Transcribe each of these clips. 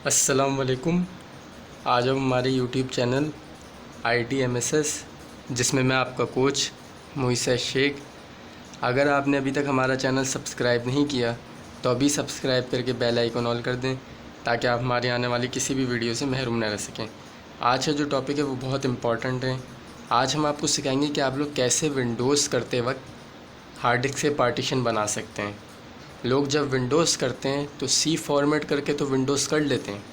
अस्सलाम वालेकुम। आज हम हमारे यूट्यूब चैनल ITMSS जिसमें मैं आपका कोच मुईसा शेख। अगर आपने अभी तक हमारा चैनल सब्सक्राइब नहीं किया तो अभी सब्सक्राइब करके बेल आइकन ऑल कर दें ताकि आप हमारे आने वाली किसी भी वीडियो से महरूम न रह सकें। आज का जो टॉपिक है वो बहुत इम्पॉर्टेंट है। आज हम आपको सिखाएंगे कि आप लोग कैसे विंडोज़ करते वक्त हार्ड डिस्क से पार्टीशन बना सकते हैं। लोग जब विंडोज़ करते हैं तो सी फॉर्मेट करके तो विंडोज़ कर लेते हैं,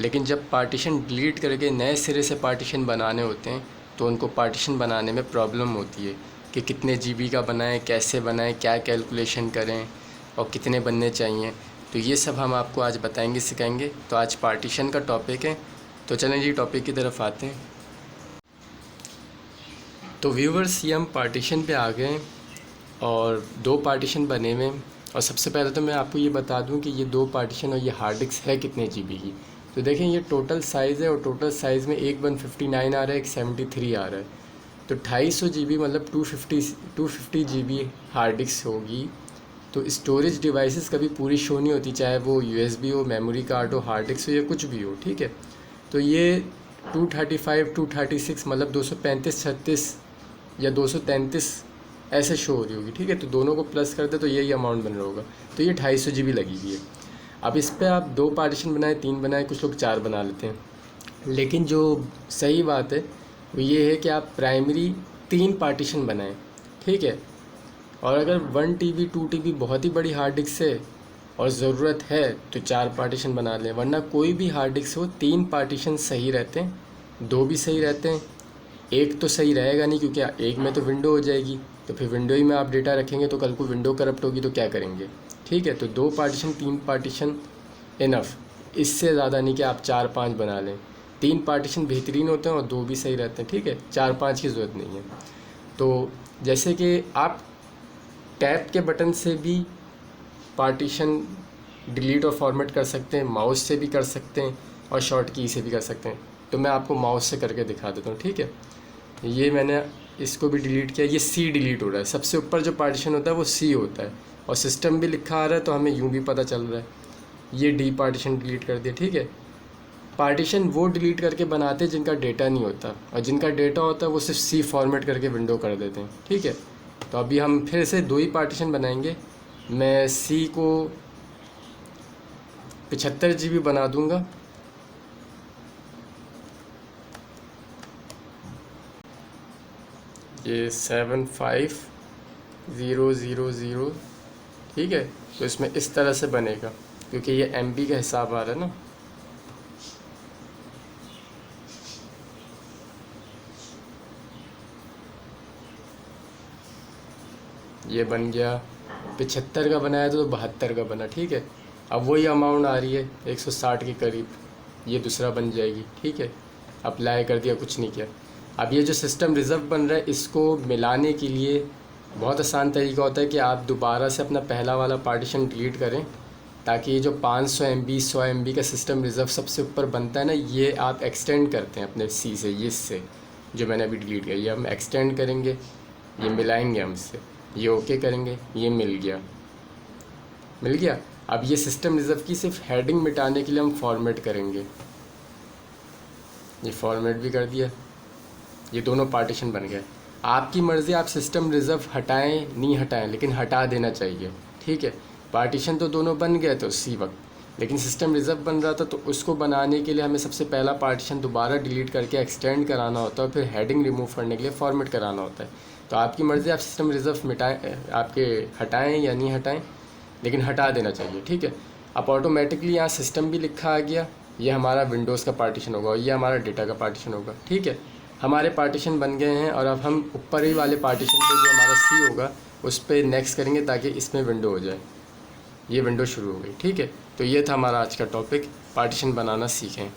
लेकिन जब पार्टीशन डिलीट करके नए सिरे से पार्टीशन बनाने होते हैं तो उनको पार्टीशन बनाने में प्रॉब्लम होती है कि कितने GB का बनाएं, कैसे बनाएं, क्या कैलकुलेशन करें और कितने बनने चाहिए। तो ये सब हम आपको आज बताएंगे, सिखाएंगे। तो आज पार्टीशन का टॉपिक है, तो चलें जी टॉपिक की तरफ आते हैं। तो व्यूवर्स, ये हम पार्टीशन पे आ गए हैं और दो पार्टीशन बने हुए हैं। और सबसे पहले तो मैं आपको ये बता दूं कि ये दो पार्टीशन और ये हार्ड डिस्क है कितने GB की। तो देखें, ये टोटल साइज़ है और टोटल साइज़ में एक 159 आ रहा है, एक 73 आ रहा है। तो 250 GB मतलब 250 GB हार्ड डिस्क होगी। तो स्टोरेज डिवाइसेस कभी पूरी शो नहीं होती, चाहे वो USB हो, मेमोरी कार्ड हो, हार्ड डिस्क हो या कुछ भी हो, ठीक है। तो ये 235 236 मतलब 235 36 या 233 ऐसे शो हो रही होगी, ठीक है। तो दोनों को प्लस कर दे तो यही अमाउंट बन रहा होगा। तो ये 250 GB लगी हुई है। अब इस पर आप दो पार्टीशन बनाए, तीन बनाए, कुछ लोग चार बना लेते हैं, लेकिन जो सही बात है वो ये है कि आप प्राइमरी 3 पार्टीशन बनाएं, ठीक है। और अगर 1 TB 2 TB बहुत ही बड़ी हार्ड डिस्क है और ज़रूरत है तो 4 पार्टीशन बना लें, वरना कोई भी हार्ड डिस्क हो 3 पार्टीशन सही रहते हैं, 2 भी सही रहते हैं। एक तो सही रहेगा नहीं क्योंकि एक में तो विंडो हो जाएगी, तो फिर विंडो ही में आप डेटा रखेंगे तो कल को विंडो करप्ट होगी तो क्या करेंगे, ठीक है। तो 2 पार्टीशन 3 पार्टीशन इनफ, इससे ज़्यादा नहीं कि आप 4-5 बना लें। 3 पार्टीशन बेहतरीन होते हैं और 2 भी सही रहते हैं, ठीक है। 4-5 की ज़रूरत नहीं है। तो जैसे कि आप टैब के बटन से भी पार्टीशन डिलीट और फॉर्मेट कर सकते हैं, माउस से भी कर सकते हैं और शॉर्ट की से भी कर सकते हैं। तो मैं आपको माउस से करके दिखा देता हूँ, ठीक है। ये मैंने इसको भी डिलीट किया, ये C डिलीट हो रहा है। सबसे ऊपर जो पार्टीशन होता है वो C होता है और सिस्टम भी लिखा आ रहा है तो हमें यूँ भी पता चल रहा है। ये D पार्टीशन डिलीट कर दिया, ठीक है। पार्टीशन वो डिलीट करके बनाते हैं जिनका डेटा नहीं होता, और जिनका डेटा होता है वो सिर्फ C फॉर्मेट करके विंडो कर देते हैं, ठीक है। तो अभी हम फिर से 2 ही पार्टीशन बनाएंगे। मैं C को 75 GB बना दूंगा। ये 75000, ठीक है। तो इसमें इस तरह से बनेगा क्योंकि ये MB का हिसाब आ रहा है ना। ये बन गया। 75 का बनाया तो 72 का बना, ठीक है। अब वही अमाउंट आ रही है 160 के करीब, ये दूसरा बन जाएगी, ठीक है। अप्लाई कर दिया, कुछ नहीं किया। अब ये जो सिस्टम रिज़र्व बन रहा है इसको मिलाने के लिए बहुत आसान तरीका होता है कि आप दोबारा से अपना पहला वाला पार्टीशन डिलीट करें, ताकि ये जो 500 MB 100 MB का सिस्टम रिज़र्व सबसे ऊपर बनता है ना, ये आप एक्सटेंड करते हैं अपने C से, ये इससे जो मैंने अभी डिलीट किया, ये हम एक्सटेंड करेंगे, ये मिलाएंगे हम इससे, ये ओके करेंगे, ये मिल गया। अब ये सिस्टम रिज़र्व की सिर्फ हेडिंग मिटाने के लिए हम फॉर्मेट करेंगे। ये फॉर्मेट भी कर दिया, ये दोनों पार्टीशन बन गए। आपकी मर्ज़ी, आप सिस्टम रिज़र्व हटाएं नहीं हटाएं, लेकिन हटा देना चाहिए, ठीक है। पार्टीशन तो दोनों बन गए थे उसी वक्त, लेकिन सिस्टम रिज़र्व बन रहा था तो उसको बनाने के लिए हमें सबसे पहला पार्टीशन दोबारा डिलीट करके एक्सटेंड कराना होता है, फिर हेडिंग रिमूव करने के लिए फॉर्मेट कराना होता है। तो आपकी मर्ज़ी, आप सिस्टम रिज़र्व मिटाएं, आपके हटाएं या नहीं हटाएं, लेकिन हटा देना चाहिए, ठीक है। अब ऑटोमेटिकली यहाँ सिस्टम भी लिखा आ गया, ये हमारा विंडोज़ का पार्टीशन होगा और ये हमारा डेटा का पार्टीशन होगा, ठीक है। हमारे पार्टीशन बन गए हैं और अब हम ऊपर ही वाले पार्टीशन पे जो हमारा C होगा उस पर नेक्स्ट करेंगे ताकि इसमें विंडो हो जाए। ये विंडो शुरू हो गई, ठीक है। तो ये था हमारा आज का टॉपिक, पार्टीशन बनाना सीखें।